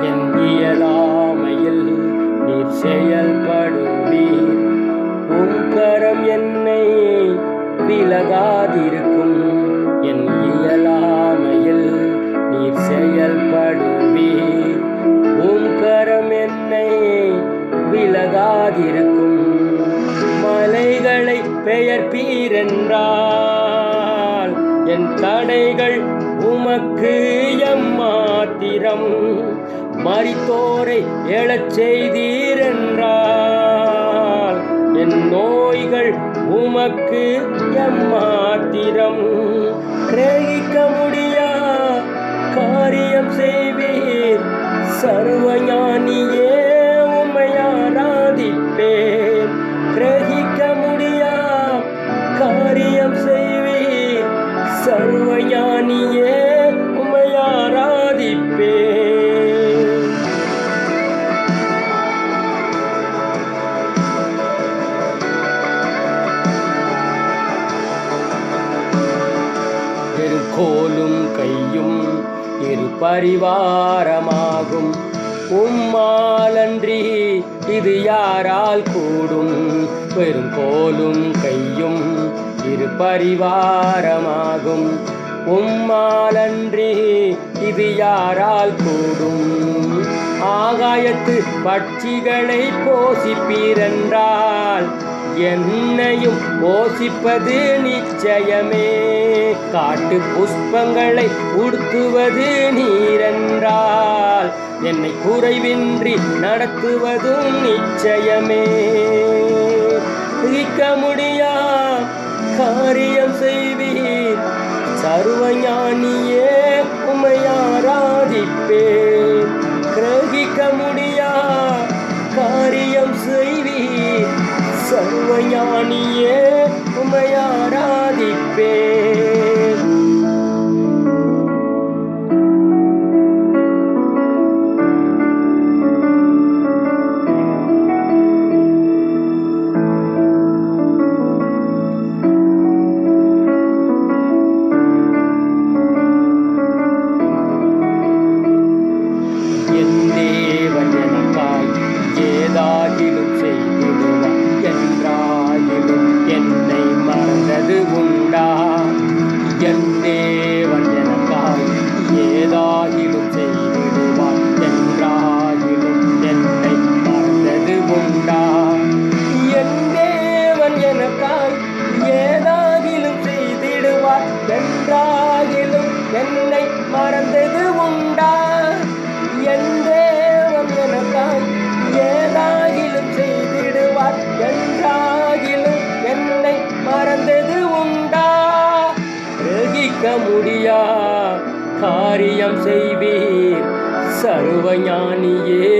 என் இயலாமையில் நீர் செயல்படுவீர். உம் கரம் என்னை விலகாதிருக்கும். என் இயலாமையில் நீர் செயல்படுவீர். உம் கரம் என்னை விலகாதிருக்கும். மலைகளை பெயர்ப்பீரென்றால் என் தடைகள் உமக்கு எம்மாத்திரம். மரித்தோரை எழச் செய்தீரென்றால் என் நோய்கள் உமக்கு எம்மாத்திரம். கிரகிக்க முடியா காரியம் செய்வீர். சர்வஞானியே உம்மை ஆராதிப்பேன். கிரகிக்க முடியா காரியம் செய்வீர். சர்வஞானியே உம்மை ஆராதிப்பேன். கோலும் கையும் இரு பரிவாரமாகும். உம்மாலன்றி இது யாரால் கூடும். வெறும் கோலும் கையும் இரு பரிவாரமாகும். உம்மாலன்றி இது யாரால் கூடும். ஆகாயத்து பட்சிகளை போஷிப்பீரென்றால் என்னையும் போஷிப்பது நிச்சயமே. காட்டு புஷ்பங்களை உடுத்துவது நீரென்றால் என்னை குறைவின்றி நடத்துவதும் நிச்சயமே. கிரகிக்க முடியா காரியம் செய்வீர். சர்வஞானியே உம்மை ஆராதிப்பேன். கிரகிக்க முடியா காரியம் செய்வீர். சர்வஞானியே உம்மை ஆராதிப்பேன். என் தேவன் எனக்காய் ஏதாகிலும் செய்திடுவார் என்றாகிலும் என்னை மறந்தது உண்டா. என் தேவன் எனக்காய் ஏதாகிலும் செய்திடுவார் என்றாகிலும் என்னை மறந்தது உண்டா. என் தேவன் எனக்காய் ஏதாகிலும் செய்திடுவார் என்றாகிலும் என்னை மறந்தது உண்டா. என் தேவன் எனக்காய் ஏதாகிலும் செய்திடுவார் என்றாகிலும் என்னை மறந்தது உண்டா. கிரகிக்க முடியா காரியம் செய்வீர். சர்வஞானியே